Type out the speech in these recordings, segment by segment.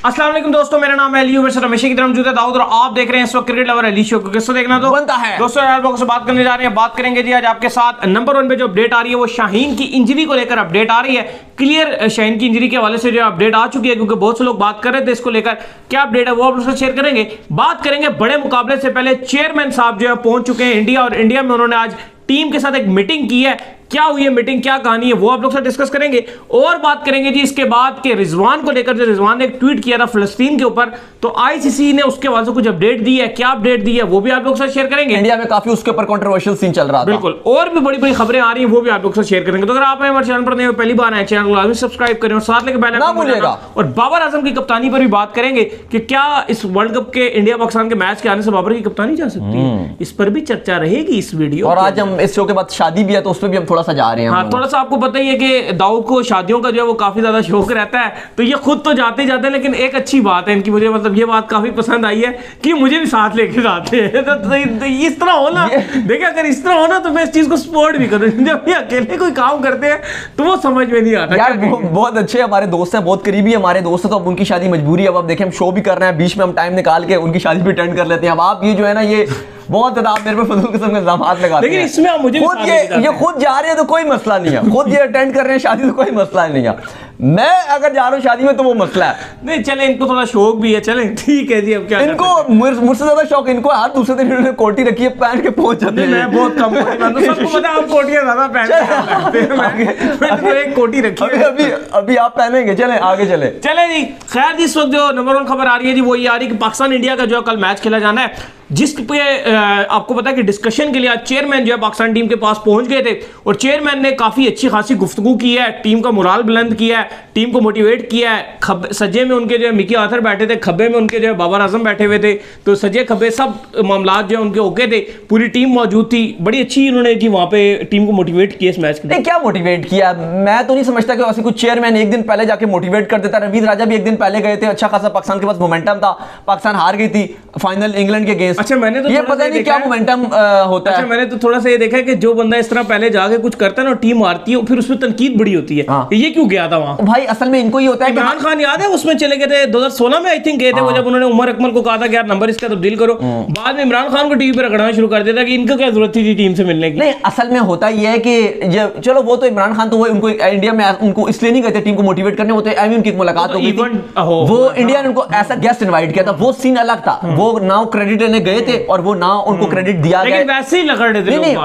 अस्सलाम वालेकुम दोस्तों, मेरा नाम है अली, मेरे साथ हमेशा की तरह मौजूद है दाऊद और आप देख रहे हैं इस वक्त क्रिकेट लवर अली शो को। किसको देखना तो बनता है दोस्तों, यार लोगों से बात करने जा रहे हैं। बात करेंगे जी आज आपके साथ नंबर 1 पे जो अपडेट आ रही है वो शाहीन की इंजरी को लेकर अपडेट आ रही है। क्लियर शाहीन की इंजरी के हवाले से जो अपडेट आ चुकी है, क्योंकि बहुत से लोग बात कर रहे थे इसको लेकर। क्या अपडेट है वो आप लोग शेयर करेंगे। बात करेंगे बड़े मुकाबले से पहले चेयरमैन साहब जो है पहुंच चुके हैं इंडिया, और इंडिया में उन्होंने आज टीम के साथ एक मीटिंग की है। क्या हुई है मीटिंग, क्या कहानी है, वो आप लोग से डिस्कस करेंगे। और बात करेंगे जी इसके बाद के रिजवान को लेकर, जो रिजवान ने एक ट्वीट किया था फिलिस्तीन के ऊपर, तो आईसीसी ने उसके हवाले से कुछ अपडेट दी है। क्या अपडेट दी है वो भी आप लोग से शेयर करेंगे। इंडिया में काफी उसके ऊपर कंट्रोवर्शियल सीन चल रहा था। बिल्कुल, और भी बड़ी बड़ी खबरें आ रही हैं वो भी आप लोग से शेयर करेंगे। तो अगर आप हमारे चैनल पर नए हो, पहली बार आए, चैनल को लाजमी सब्सक्राइब करें और साथ लेके बेल आइकन दबाना। और बाबर आजम की कप्तानी पर भी बात करेंगे कि क्या इस वर्ल्ड कप के इंडिया पाकिस्तान के मैच के आने से बाबर की कप्तानी जा सकती है, इस पर भी चर्चा रहेगी इस वीडियो। और आज हम इस शो के बाद शादी भी है तो उस पर भी हम थोड़ा सा जा रहे हैं। हाँ, थोड़ा सा आपको पता ही है कि दाऊद को शादियों का जो है वो काफी ज्यादा शौक रहता है, तो ये खुद तो जाते ही जाते हैं, लेकिन एक अच्छी बात है इनकी, मुझे मतलब ये बात काफी पसंद आई है कि मुझे भी साथ लेके जाते हैं। तो इस तरह हो ना, देखिए अगर इस तरह हो ना तो मैं इस चीज को सपोर्ट भी करूँ। जब ये अकेले कोई काम करते हैं तो वो समझ में नहीं आता। यार बहुत अच्छे हमारे दोस्त हैं, बहुत करीबी हमारे दोस्त हैं, तो अब उनकी शादी मजबूरी। अब देखें हम शो भी कर रहे हैं, बीच में हम टाइम निकाल के उनकी शादी भी अटेंड कर लेते हैं। अब आप ये जो है ना, ये बहुत ज्यादा आप मेरे पे फजूल किस्म के इल्जाम लगाते हैं। लेकिन इसमें आप मुझे खुद ये खुद जा रहे हैं तो कोई मसला नहीं है, खुद ये अटेंड कर रहे हैं शादी तो कोई मसला नहीं है। मैं अगर जा रहा हूँ शादी में तो वो मसला है। नहीं चले, इनको थोड़ा शौक भी है, चले ठीक है जी। अब क्या इनको मुझसे ज्यादा शौक इनको, हर दूसरे दिन इन्होंने कोटी रखी है, पहन के पहुंच जाते हैं। मैं बहुत कम सबको पता है, आप कोटियां ज्यादा पहनते हैं। मैंने एक कोटी रखी है। अभी आप पहनेंगे, चले आगे चले जी। खैर इस वक्त जो नंबर 1 खबर आ रही है जी वो ये आ रही है कि पाकिस्तान इंडिया का जो कल मैच खेला जाना है, जिस पे आपको पता है कि डिस्कशन के लिए आज चेयरमैन जो है पाकिस्तान टीम के पास पहुंच गए थे, और चेयरमैन ने काफी अच्छी खासी गुफ्तगू की है, टीम का मोराल बुलंद किया है, टीम को मोटिवेट किया है। सजे में उनके जो है मिकी आर्थर बैठे थे, खब्बे में उनके जो है बाबर आजम बैठे हुए थे, तो सजे खब्बे सब मामला जो है उनके ओके थे, पूरी टीम मौजूद थी। बड़ी अच्छी उन्होंने जी वहां पे टीम को मोटिवेट किया इस मैच के लिए। क्या मोटिवेट किया, मैं तो नहीं समझता कि ऐसे कुछ चेयरमैन एक दिन पहले जाके मोटिवेट कर देता। रवींद्र राजा भी एक दिन पहले गए थे, अच्छा खासा पाकिस्तान के पास मोमेंटम था, पाकिस्तान हार गई थी फाइनल इंग्लैंड के अगेंस्ट। अच्छा, मैंने तो ये पता नहीं क्या मोमेंटम होता है। अच्छा, मैंने तो थोड़ा सा ये देखा है कि जो बंदा इस तरह पहले जाके कुछ करता है ना, टीम हारती है, फिर उसमें तनकीद बड़ी होती है। हाँ। ये क्यों गया था वहां भाई? असल में इनको ही होता है। इमरान खान याद है उसमें चले गए थे 2016 में, आई थिंक गए थे वो, जब उन्होंने उमर अकमल को कहा था कि यार नंबर इसका तब्दील करो। बाद में इमरान खान को टीवी पे रगड़ना शुरू कर दिया था कि इनको क्या जरूरत थी टीम से मिलने की। नहीं, असल में होता ये है कि चलो वो तो इमरान खान तो वो उनको इंडिया में उनको इसलिए नहीं कहते टीम को मोटिवेट करने, वो तो एमी उनकी मुलाकात हो गई थी, वो इंडिया ने उनको ऐसा गेस्ट इनवाइट किया था, वो सीन अलग था। वो ना क्रेडिट लेने गए थे और वो ना उनको क्रेडिट दिया गया। लेकिन वैसे ही लगा रहे थे नहीं,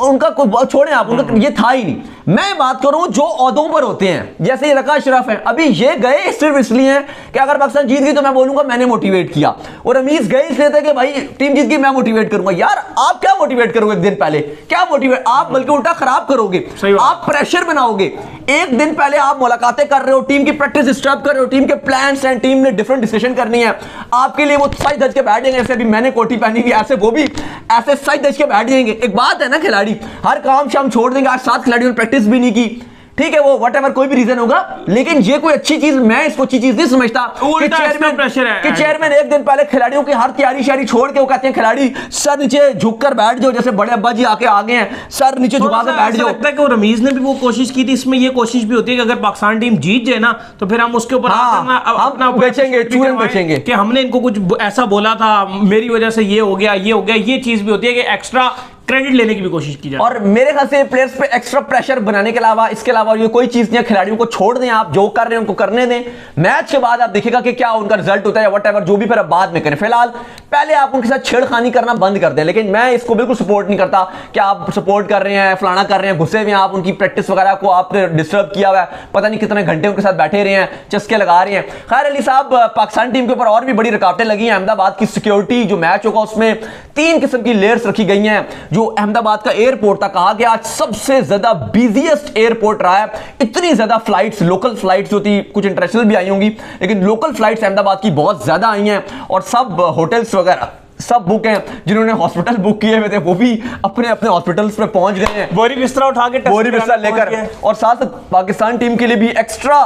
उनका कोई छोड़े आप, उनका ये था ही नहीं। मैं बात करूं जो ओहदों पर होते हैं, जैसे ये रका अशरफ है, अभी ये गए सिर्फ इसलिए हैं कि अगर पाकिस्तान जीत गई तो मैं बोलूंगा मैंने मोटिवेट किया, और रमीज गए इसलिए थे कि भाई टीम जीत गई मैं मोटिवेट करूंगा। यार आप क्या मोटिवेट करोगे एक दिन पहले? क्या मोटिवेट, आप बल्कि उल्टा खराब करोगे, आप प्रेशर बनाओगे। एक दिन पहले आप मुलाकातें कर रहे हो, टीम की प्रैक्टिस डिस्टर्ब कर रहे हो, टीम के प्लान्स हैं, टीम ने डिफरेंट डिसीजन करनी है, आपके लिए वो सच धज के बैठ जाएंगे। ऐसे भी मैंने कोटी पहनी हुई, ऐसे वो भी ऐसे सच धज के बैठ जाएंगे। एक बात है ना, खिलाड़ी हर काम शाम छोड़ देंगे। आज 7 खिलाड़ियों ने प्रैक्टिस भी नहीं की, ठीक है, वो व्हाटएवर कोई भी रीजन होगा, लेकिन ये कोई अच्छी चीज, मैं इसको अच्छी चीज नहीं समझता कि चेयरमैन एक दिन पहले खिलाड़ियों की हर तैयारी शारी छोड़ के वो कहते हैं खिलाड़ी सर नीचे झुककर बैठ जाओ, जैसे बड़े अब्बा जी आके आ गए हैं, सर नीचे झुका कर बैठ जाओ। लगता है कि वो रमीज ने भी वो कोशिश की थी, इसमें ये कोशिश भी होती है कि अगर पाकिस्तान टीम जीत जाए ना तो फिर हम उसके ऊपर अपना बेचेंगे, चूरन बेचेंगे कि हमने इनको कुछ ऐसा बोला था, मेरी वजह से ये हो गया, ये हो गया। ये चीज भी होती है कि एक्स्ट्रा क्रेडिट लेने की भी कोशिश की जाए। और मेरे ख्याल से प्लेयर्स पे एक्स्ट्रा प्रेशर बनाने के अलावा, इसके अलावा ये कोई चीज नहीं है। खिलाड़ियों को छोड़ दें, आप जो कर रहे हैं उनको करने दें। मैच के बाद आप देखिएगा कि क्या उनका रिजल्ट होता है या व्हाटएवर, जो भी फिर बाद में करें। फिलहाल पहले आप उनके साथ छेड़खानी करना बंद कर दें। लेकिन मैं इसको बिल्कुल सपोर्ट नहीं करता कि आप सपोर्ट कर रहे हैं, फलाना कर रहे हैं, गुस्से में आप उनकी प्रैक्टिस वगैरह को आपने डिस्टर्ब किया हुआ है, पता नहीं कितने घंटे उनके साथ बैठे रहे हैं, चस्के लगा रहे हैं। खैर अली साहब, पाकिस्तान टीम के ऊपर और भी बड़ी रुकावटें लगी हैं। अहमदाबाद की सिक्योरिटी जो मैच होगा उसमें 3 किस्म की लेयर्स रखी गई हैं। जो अहमदाबाद का एयरपोर्ट था, कहा गया आज सबसे ज्यादा बिजिएस्ट एयरपोर्ट रहा है। इतनी ज्यादा फ्लाइट्स, लोकल फ्लाइट्स जो थी, कुछ इंटरनेशनल भी आई होंगी, लेकिन लोकल फ्लाइट्स अहमदाबाद की बहुत ज्यादा आई हैं, और सब होटल्स वगैरह सब बुक हैं। जिन्होंने हॉस्पिटल बुक किए हुए थे वो भी अपने अपने हॉस्पिटल्स पे पहुंच गए हैं, बोरी बिस्तरा उठा के, बोरी बिस्तरा लेकर। और साथ पाकिस्तान टीम के लिए भी एक्स्ट्रा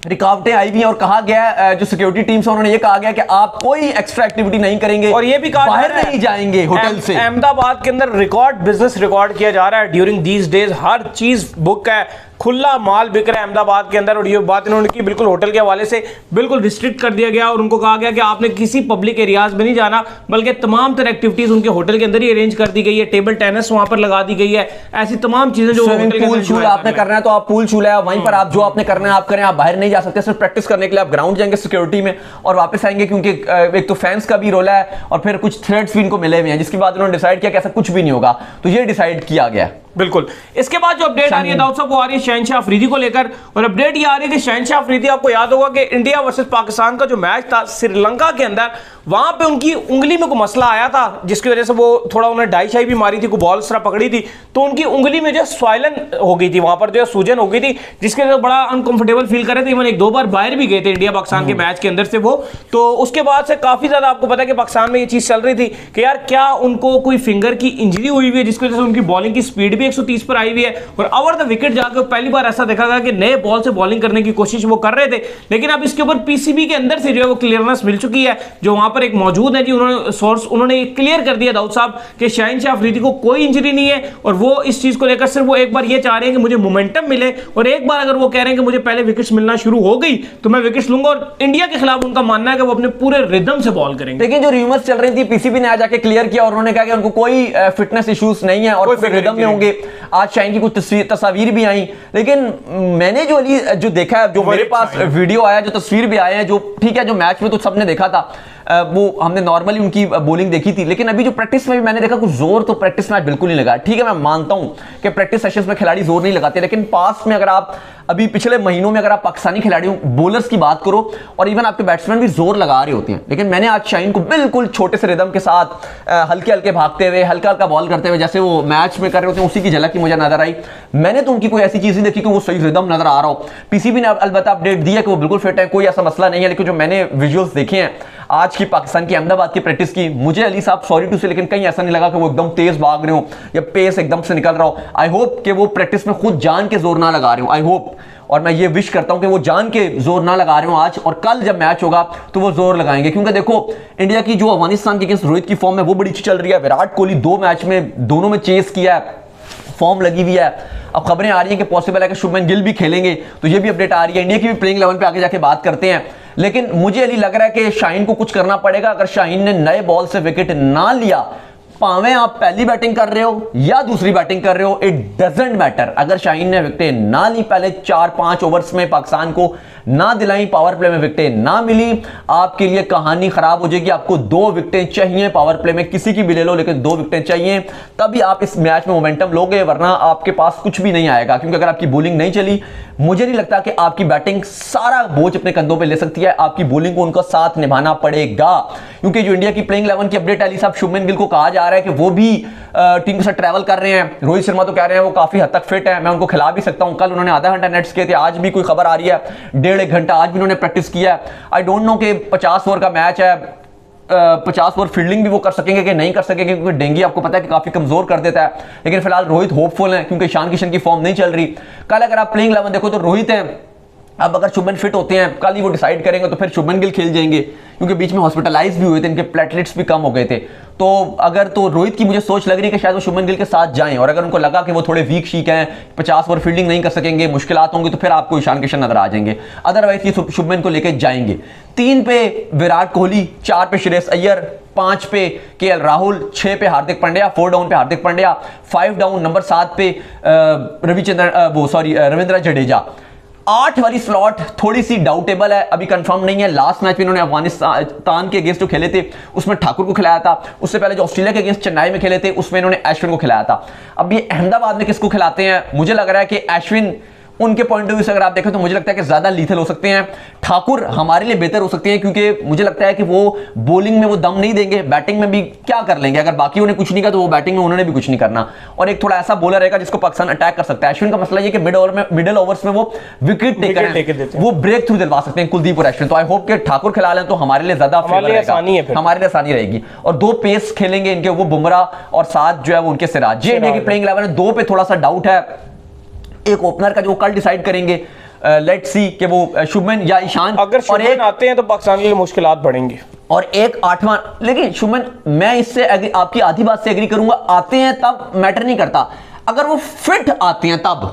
रुकावटें आई हुई हैं, और कहा गया जो सिक्योरिटी टीम से उन्होंने ये कहा गया कि आप कोई एक्स्ट्रा एक्टिविटी नहीं करेंगे, और ये भी कहा बाहर नहीं जाएंगे होटल से। अहमदाबाद के अंदर बिजनेस रिकॉर्ड किया जा रहा है ड्यूरिंग दीज डेज। हर चीज बुक है, खुला माल बिक रहा है अहमदाबाद के अंदर, और ये बात इन्होंने की बिल्कुल होटल के हवाले से बिल्कुल रिस्ट्रिक्ट कर दिया गया और उनको कहा गया कि आपने किसी पब्लिक एरियाज में नहीं जाना, बल्कि तमाम तरह एक्टिविटीज उनके होटल के अंदर ही अरेंज कर दी गई है। टेबल टेनिस वहां पर लगा दी गई है, ऐसी तमाम चीजें जो पूल शूल आपने करना है तो आप पूल शूल है वहीं पर, आप जो आपने करना है आप करें, आप बाहर नहीं जा सकते। सिर्फ प्रैक्टिस करने के लिए आप ग्राउंड जाएंगे सिक्योरिटी में और वापस आएंगे, क्योंकि एक तो फैंस का भी रोल है और फिर कुछ थ्रेड्स भी इनको मिले हुए हैं, जिसके बाद उन्होंने डिसाइड किया कि ऐसा कुछ भी नहीं होगा, तो ये डिसाइड किया गया। बिल्कुल। इसके बाद जो अपडेट आ रही है दाऊद साहब वो आ रही है शहनशाह अफरीदी को लेकर, और अपडेट ये आ रही है कि शहनशाह अफरीदी, आपको याद होगा कि इंडिया वर्सेस पाकिस्तान का जो मैच था श्रीलंका के अंदर, वहां पे उनकी उंगली में कोई मसला आया था जिसकी वजह से वो थोड़ा उन्हें डाई शाई भी मारी थी, कोई बॉल इस तरह पकड़ी थी, तो उनकी उंगली में जो स्वाइलन हो गई थी, वहां पर जो सूजन हो गई थी, जिसके वजह से बड़ा अनकंफर्टेबल फील कर रहे थे। इवन एक दो बार बाहर भी गए थे इंडिया पाकिस्तान के मैच के अंदर से वो, तो उसके बाद से काफी ज्यादा आपको पता है कि पाकिस्तान में ये चीज चल रही थी कि यार क्या उनको कोई फिंगर की इंजरी हुई हुई है जिसकी वजह से उनकी बॉलिंग की स्पीड भी 130 पर आई हुई है, और ओवर द विकेट जाकर पहली बार ऐसा देखा गया कि नए बॉल से बॉलिंग करने की कोशिश वो कर रहे थे, लेकिन अब इसके ऊपर पीसीबी के अंदर से जो है वो क्लियरनेस मिल चुकी है, जो वहां पर एक मौजूद है जी, उन्होंने सोर्स उन्होंने क्लियर कर दिया दाऊद साहब कि शहनशाह अफरीदी को कोई इंजरी नहीं है, और वो इस चीज को लेकर सिर्फ वो एक बार ये चाह रहे हैं कि मुझे मोमेंटम मिले, और एक बार अगर वो कह रहे हैं कि मुझे पहले विकेट्स मिलना शुरू हो गई तो मैं विकेट्स लूंगा, और इंडिया के खिलाफ उनका मानना है कि वो अपने पूरे रिदम से बॉल करेंगे। लेकिन जो र्यूमर्स चल रही थी पीसीबी ने आज जाके क्लियर किया और उन्होंने कहा कि उनको कोई फिटनेस इश्यूज नहीं है और रिदम में होंगे। आज शाहीन की कुछ तस्वीर भी आई, लेकिन मैंने जो देखा है, जो मेरे पास वीडियो आया, जो तस्वीर भी आए हैं, जो ठीक है, जो मैच में तो सबने देखा था, वो हमने नॉर्मली उनकी बॉलिंग देखी थी, लेकिन अभी जो प्रैक्टिस में भी मैंने देखा कुछ जोर तो प्रैक्टिस में आज बिल्कुल नहीं लगा। ठीक है, मैं मानता हूं कि प्रैक्टिस सेशंस में खिलाड़ी जोर नहीं लगाते, लेकिन पास में अगर आप अभी पिछले महीनों में अगर आप पाकिस्तानी खिलाड़ियों बॉलर्स की बात करो और इवन आपके बैट्समैन भी जोर लगा रहे होते हैं, लेकिन मैंने आज शाहीन को बिल्कुल छोटे से रिदम के साथ हल्के हल्के भागते हुए, हल्का हल्का बॉल करते हुए, जैसे वो मैच में कर रहे होते हैं, उसी की झलक की मुझे नजर आई। मैंने तो उनकी कोई ऐसी चीज नहीं देखी कि वो सही रिदम नजर आ रहा हो। पीसीबी ने अलबत्ता अपडेट दिया कि वो बिल्कुल फिट है, कोई ऐसा मसला नहीं है, लेकिन जो मैंने विजुअल्स देखे हैं आज की पाकिस्तान की अहमदाबाद की प्रैक्टिस की, मुझे अली साहब सॉरी टू से, लेकिन कहीं ऐसा नहीं लगा कि वो एकदम तेज भाग रहे हो या पेस एकदम से निकल रहा हो। आई होप कि वो प्रैक्टिस में खुद जान के जोर ना लगा रहे हो, आई होप, और मैं ये विश करता हूं कि वो जान के जोर ना लगा रहे हो आज, और कल जब मैच होगा तो वो जोर लगाएंगे, क्योंकि देखो इंडिया की जो अफगानिस्तान के अगेंस्ट रोहित की फॉर्म है वो बड़ी अच्छी चल रही है। विराट कोहली 2 मैच में दोनों में चेस किया है, फॉर्म लगी हुई है। अब खबरें आ रही हैं कि पॉसिबल है कि शुभमन गिल भी खेलेंगे, तो ये भी अपडेट आ रही है। इंडिया की भी प्लेइंग 11 पे आगे जाके बात करते हैं, लेकिन मुझे अली लग रहा है कि शाहीन को कुछ करना पड़ेगा। अगर शाहीन ने नए बॉल से विकेट ना लिया, पावे आप पहली बैटिंग कर रहे हो या दूसरी बैटिंग कर रहे हो, इट डजंट मैटर। अगर शाहीन ने विकेटें ना ली पहले 4-5 ओवर्स में, पाकिस्तान को ना दिलाई, पावर प्ले में विकेटें ना मिली, आपके लिए कहानी खराब हो जाएगी। आपको 2 विकेटें चाहिए पावर प्ले में, किसी की भी ले लो, लेकिन 2 विकेटें चाहिए, तभी आप इस मैच में मोमेंटम लोगे, वरना आपके पास कुछ भी नहीं आएगा। क्योंकि अगर आपकी बॉलिंग नहीं चली, मुझे नहीं लगता कि आपकी बैटिंग सारा बोझ अपने कंधों पे ले सकती है। आपकी बॉलिंग को उनका साथ निभाना पड़ेगा, क्योंकि जो इंडिया की प्लेइंग 11 की अपडेट अली साहब, शुभमन गिल को कहा जा रहा है कि वो भी टीम के साथ ट्रैवल कर रहे हैं। रोहित शर्मा तो कह रहे हैं वो काफी हद तक फिट है, मैं उनको खिला भी सकता हूं। कल उन्होंने आधा घंटा नेट्स किए थे, आज भी कोई खबर आ रही है 1.5-1 घंटा आज भी उन्होंने प्रैक्टिस किया है। आई डोंट नो कि 50 ओवर का मैच है, 50 ओवर फील्डिंग भी वो कर सकेंगे कि नहीं कर सकेंगे, क्योंकि डेंगी आपको पता है कि काफी कमजोर कर देता है। लेकिन फिलहाल रोहित होपफुल है, क्योंकि ईशान किशन की फॉर्म नहीं चल रही। कल अगर आप प्लेइंग 11 देखो तो रोहित है, अब अगर शुभमन फिट होते हैं, कल ही वो डिसाइड करेंगे, तो फिर शुभमन गिल खेल जाएंगे, क्योंकि बीच में हॉस्पिटलाइज भी हुए थे, इनके प्लेटलेट्स भी कम हो गए थे। तो अगर तो रोहित की मुझे सोच लग रही है कि शायद वो शुभमन गिल के साथ जाएं, और अगर उनको लगा कि वो थोड़े वीक शीक हैं, 50 ओवर फील्डिंग नहीं कर सकेंगे, मुश्किलात होंगी, तो फिर आपको ईशान किशन नजर आ जाएंगे। अदरवाइज ये शुभमन को लेकर जाएंगे। 3 पे विराट कोहली, 4 पे श्रेयस अय्यर, 5 पे केएल राहुल, 6 पे हार्दिक पांड्या, 4 डाउन पे हार्दिक पांड्या, 5 डाउन नंबर 7 पे रविंद्र जडेजा। 8 वाली स्लॉट थोड़ी सी डाउटेबल है, अभी कंफर्म नहीं है। लास्ट मैच में इन्होंने अफगानिस्तान के अगेंस्ट जो खेले थे उसमें ठाकुर को खिलाया था, उससे पहले जो ऑस्ट्रेलिया के अगेंस्ट चेन्नई में खेले थे उसमें इन्होंने अश्विन को खिलाया था। अब ये अहमदाबाद में किसको खिलाते हैं? मुझे लग रहा है कि अश्विन उनके पॉइंट ऑफ व्यू से अगर आप देखें तो मुझे लगता है कि ज्यादा लीथल हो सकते हैं। ठाकुर हमारे लिए बेहतर हो सकते हैं, क्योंकि मुझे लगता है कि वो बॉलिंग में वो दम नहीं देंगे, बैटिंग में भी क्या कर लेंगे। अगर बाकी उन्हें कुछ नहीं किया तो वो बैटिंग में उन्होंने भी कुछ नहीं करना, और एक थोड़ा ऐसा बॉलर रहेगा जिसको पाकिस्तान अटैक कर सकता है। अश्विन का मसला ये कि मिडिल ओवर्स में वो विकेट टेकर हैं, वो ब्रेक थ्रू दिलवा सकते हैं कुलदीप और अश्विन। तो आई होप कि ठाकुर खिला लें तो हमारे लिए ज्यादा हमारे लिए आसानी रहेगी, और 2 पेस खेलेंगे इनके, वो बुमराह और साथ जो है वो उनके सिराज। इंडिया की प्लेइंग 11 2 पे थोड़ा सा डाउट है, एक ओपनर का जो कल डिसाइड करेंगे, लेट्स सी कि वो शुभमन या ईशान। अगर शुभमन आते हैं तो पाकिस्तान के लिए मुश्किलात बढ़ेंगे। और एक 8वां, लेकिन शुभमन, मैं इससे आपकी आधी बात से एग्री करूंगा, आते हैं तब मैटर नहीं करता, अगर वो फिट आते हैं तब।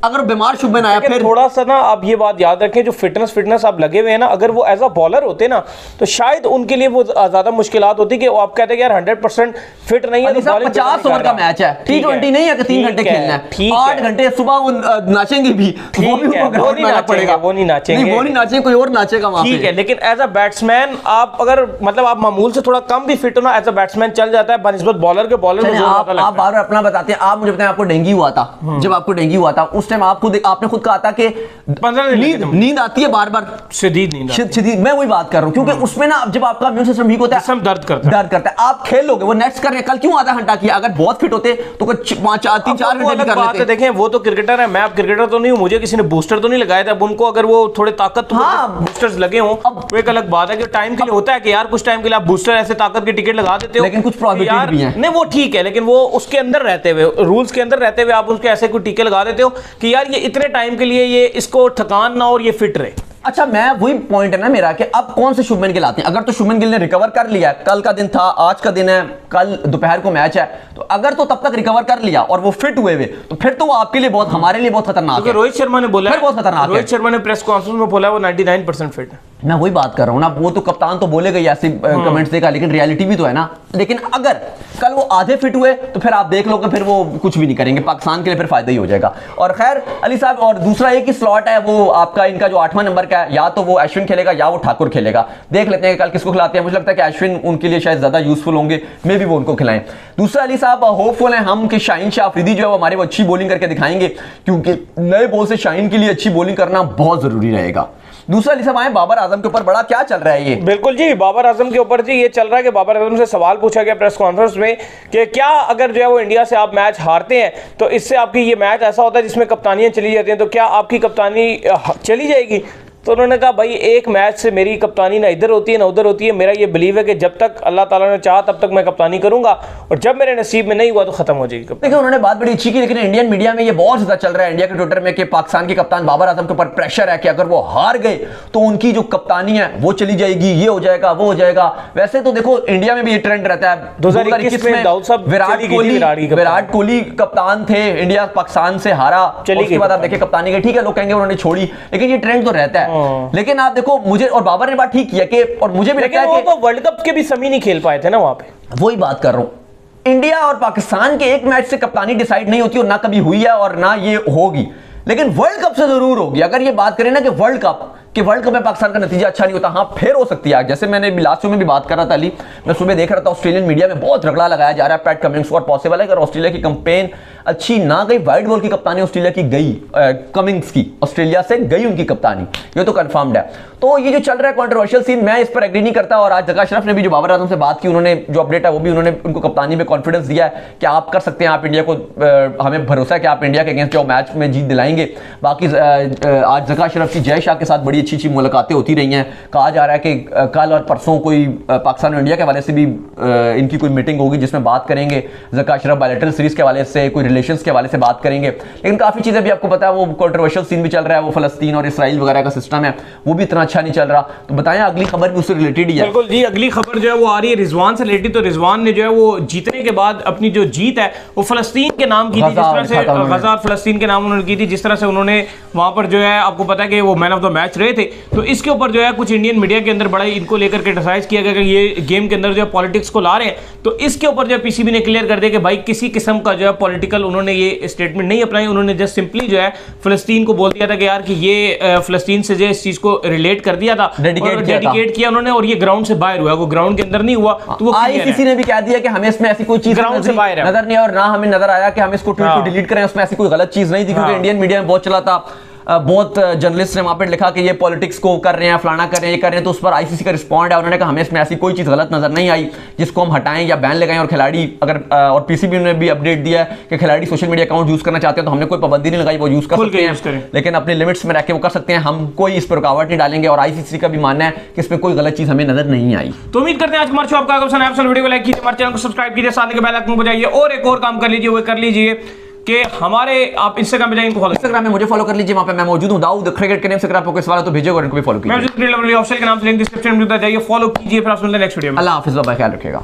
अगर बीमार शुभमन आया फिर थोड़ा सा ना आप ये बात याद रखें, जो फिटनेस आप लगे हुए हैं ना, अगर वो एज अ बॉलर होते ना तो शायद उनके लिए वो ज्यादा मुश्किलात होती कि वो आप कहते हैं यार 100% फिट नहीं है तो 50 ओवर का मैच है, T20 नहीं है कि 3 घंटे खेलना है, 8 घंटे सुबह वो नाचेंगे भी, वो भी उनको ग्राउंड में आना पड़ेगा। वो नहीं नाचेंगे, कोई और नाचेगा वहां पे। ठीक है, लेकिन एज अ बैट्समैन आप अगर मतलब आप मामूल से थोड़ा कम भी फिट हो ना, एज अ बैट्समैन चल जाता है बनिस्बत बॉलर के। बॉलर में आप बार अपना बताते हैं, आप मुझे बताएं आपको डेंगू हुआ था, जब आपको डेंगू हुआ था उस टाइम आपने खुद कहा था कि 15 नींद आती है बार बार, शदीद नींद। मैं वही बात कर रहा हूं, क्योंकि उसमें ना जब आपका इम्यून सिस्टम वीक होता है, दर्द करता है, आप खेल लोगे। वो नेट्स कर रहे हैं, कल क्यों आधा घंटा किया? अगर बहुत फिट होते तो 3-4 घंटे कर लेते। देखें वो तो क्रिकेटर है, मैं अब क्रिकेटर तो नहीं हूं, मुझे किसी ने बूस्टर तो नहीं लगाया था। अब उनको अगर वो थोड़े ताकत बूस्टर्स लगे हों वो एक अलग बात है कि टाइम के लिए होता है कि यार कुछ टाइम के लिए आप बूस्टर ऐसे ताकत के टिकट लगा देते हो, लेकिन कुछ प्रॉब्लम भी है। नहीं वो ठीक है, लेकिन वो उसके अंदर रहते हुए, रूल्स के अंदर रहते हुए आप उसके ऐसे कोई टीके लगा देते हो कि यार ये इतने टाइम के लिए ये इसको थकान ना और ये फिट रहे। अच्छा, मैं वही पॉइंट है ना मेरा कि अब कौन से शुभमन गिल आते हैं? अगर तो शुभमन गिल ने रिकवर कर लिया, कल का दिन था, आज का दिन है, कल दोपहर को मैच है, तो अगर तो तब तक रिकवर कर लिया और वो फिट हुए तो फिर तो वो आपके लिए बहुत, हमारे लिए बहुत खतरनाक है। रोहित शर्मा ने बोला, बहुत खतरनाक है। रोहित शर्मा ने प्रेस कॉन्फ्रेंस में बोला वो 99% फिट है। मैं वही बात कर रहा हूं ना, वो तो कप्तान तो बोलेगा ही ऐसे कमेंट्स देगा, लेकिन रियलिटी भी तो है ना। लेकिन अगर कल वो आधे फिट हुए तो फिर आप देख लो कि फिर वो कुछ भी नहीं करेंगे, पाकिस्तान के लिए फिर फायदा ही हो जाएगा। और खैर अली साहब, और दूसरा एक ही स्लॉट है वो आपका, इनका जो 8वां नंबर का है, या तो वो अश्विन खेलेगा या वो ठाकुर खेलेगा। देख लेते हैं कल किसको खिलाते हैं। मुझे लगता है कि अश्विन उनके लिए शायद ज्यादा यूजफुल होंगे, मे भी वो उनको खिलाएं। दूसरा अली साहब, होपफुल है हम कि शाहीन शाह अफरीदी जो है वो हमारे वो अच्छी बॉलिंग करके दिखाएंगे, क्योंकि नए बॉल से शाहीन के लिए अच्छी बॉलिंग करना बहुत जरूरी रहेगा। दूसरा अली साहब आए बाबर आजम के ऊपर, बड़ा क्या चल रहा है ये? बिल्कुल जी, बाबर आजम के ऊपर जी ये चल रहा है कि बाबर आजम से सवाल पूछा गया प्रेस कॉन्फ्रेंस में कि क्या अगर जो है वो इंडिया से आप मैच हारते हैं तो इससे आपकी ये मैच ऐसा होता है जिसमें कप्तानियां चली जाती हैं, तो क्या आपकी कप्तानी चली जाएगी? तो उन्होंने कहा भाई एक मैच से मेरी कप्तानी ना इधर होती है ना उधर होती है, मेरा ये बिलीव है कि जब तक अल्लाह ताला ने चाहा तब तक मैं कप्तानी करूंगा, और जब मेरे नसीब में नहीं हुआ तो खत्म हो जाएगी। देखिए उन्होंने बात बड़ी अच्छी की, लेकिन इंडियन मीडिया में ये बहुत ज्यादा चल रहा है, इंडिया के ट्विटर में, कि पाकिस्तान के कप्तान बाबर आजम के ऊपर प्रेशर है कि अगर वो हार गए तो उनकी जो कप्तानी है वो चली जाएगी, ये हो जाएगा वो हो जाएगा। वैसे तो देखो इंडिया में भी ये ट्रेंड रहता है। 2021 में विराट कोहली कप्तान थे, इंडिया पाकिस्तान से हारा, उसके बाद आप देखिए कप्तानी के, ठीक है लोग कहेंगे उन्होंने छोड़ी, लेकिन ये ट्रेंड तो रहता है। लेकिन आप देखो मुझे, और बाबर ने बात ठीक किया कि, और मुझे भी लगता है कि वो वर्ल्ड कप के भी सेमी नहीं खेल पाए थे ना वहां पे, वही बात कर रहा हूं। इंडिया और पाकिस्तान के एक मैच से कप्तानी डिसाइड नहीं होती, और ना कभी हुई है और ना ये होगी, लेकिन वर्ल्ड कप से जरूर होगी। अगर ये बात करें ना कि वर्ल्ड कप में पाकिस्तान का नतीजा अच्छा नहीं होता, हाँ फिर हो सकती है। जैसे मैंने लास्ट शो में भी बात कर रहा था अली, मैं सुबह देख रहा था ऑस्ट्रेलियन मीडिया में बहुत रगड़ा लगाया जा रहा है पैट कमिंग्स को, और पॉसिबल है अगर ऑस्ट्रेलिया की कैंपेन अच्छी ना गई, वाइट बॉल की कप्तानी ऑस्ट्रेलिया की गई, कमिंग्स की ऑस्ट्रेलिया से गई उनकी कप्तानी, ये तो कंफर्म्ड है। तो ये जो चल रहा है कंट्रोवर्शियल सीन, मैं इस पर एग्री नहीं करता। और आज जका अशरफ ने भी जो बाबर आजम से बात की, उन्होंने जो अपडेट है वो भी उन्होंने उनको कप्तानी में कॉन्फिडेंस दिया है कि आप कर सकते हैं, आप इंडिया को, हमें भरोसा है कि आप इंडिया के अगेंस्ट जो मैच में जीत दिलाएंगे। बाकी आज जका अशरफ की जय शाह के साथ बड़ी अच्छी मुलाकातें होती रही हैं। कहा जा रहा है कि कल और परसों कोई पाकिस्तान और इंडिया के हवाले से भी इनकी कोई मीटिंग होगी जिसमें बात करेंगे जका अशरफ बायलैटरल सीरीज के हवाले से, कोई रिलेशंस के हवाले से बात करेंगे। लेकिन काफी चीजें भी आपको पता है, वो कंट्रोवर्शियल सीन भी चल रहा है, वो फलस्तीन और इसराइल वगैरह का सिस्टम है, वो भी इतना अच्छा नहीं चल रहा। तो बताएं, अगली खबर भी उससे रिलेटेड ही है। बिल्कुल जी, अगली खबर जो है वो आ रही है रिजवान से रिलेटेड। तो रिजवान ने जो है वो जीतने के बाद अपनी जो जीत है वो फलस्तीन के नाम की थी, जिस तरह से गजा और फलस्तीन के नाम उन्होंने की थी, जिस तरह से उन्होंने वहां पर जो है आपको पता है कि वो मैन ऑफ द मैच रहे थे। तो इसके ऊपर जो है कुछ इंडियन मीडिया के अंदर बड़ा इनको लेकर क्रिटिसाइज किया गया कि ये गेम के अंदर जो है पॉलिटिक्स को ला रहे हैं। तो इसके ऊपर जो है पीसीबी ने क्लियर कर दिया कि भाई किसी किस्म का जो है पॉलिटिकल उन्होंने ये स्टेटमेंट नहीं अपनाई। उन्होंने जस्ट सिंपली जो है फलस्तीन को बोल दिया था कि यार कि ये फलस्तीन से जो इस चीज को रिलेट कर दिया था, डेडिकेट किया उन्होंने, और ये ग्राउंड से बाहर हुआ, वो ग्राउंड के अंदर नहीं हुआ। तो वो आईसीसी ने भी कह दिया कि हमें इसमें ऐसी कोई चीज ग्राउंड से बाहर नजर नहीं, और ना हमें नजर आया कि हम इसको ट्वीट को डिलीट करें, उसमें ऐसी कोई गलत चीज नहीं थी। क्योंकि इंडियन मीडिया में बहुत चला था, बहुत जर्नलिस्ट ने वहां पे लिखा कि ये पॉलिटिक्स को कर रहे हैं, फलाना कर रहे हैं, ये कर रहे हैं। तो उस पर आईसीसी का रिस्पॉन्ड है, उन्होंने कहा हमें इसमें ऐसी कोई चीज गलत नजर नहीं आई जिसको हम हटाएं या बैन लगाएं। और खिलाड़ी अगर, और पीसीबी ने भी अपडेट दिया है कि खिलाड़ी सोशल मीडिया अकाउंट यूज करना चाहते हैं तो हमने कोई पाबंदी नहीं लगाई, वो यूज कर सकते हैं, लेकिन अपने लिमिट्स में रह के वो कर सकते हैं, हम कोई इस पर रुकावट नहीं डालेंगे। और आईसीसी का भी मानना है कि इसमें कोई गलत चीज हमें नजर नहीं आई। तो उम्मीद करते हैं आज हमारे शो आपका पसंद आया, वीडियो को लाइक कीजिए, हमारे चैनल को सब्सक्राइब कीजिए, साथ में बेल आइकन को बजाइए, और एक और काम कर लीजिए, वो कर लीजिए कि हमारे आप इंस्टाग्राम पे जाइए, इनको फॉलो, इंस्टाग्राम में मुझे फॉलो कर लीजिए, वहां पे मैं मौजूद हूं, दाऊद क्रिकेट के नेम से। अगर आपको कोई सवाल है तो भेजिएगा और इनको भी फॉलो कीजिए। मैं ऑफिशियल के नाम से लिंक डिस्क्रिप्शन में जाइए, फॉलो कीजिए। फिर आप सुनते हैं नेक्स्ट वीडियो में। अल्लाह हाफिज़, बाय, ख्याल रखिएगा।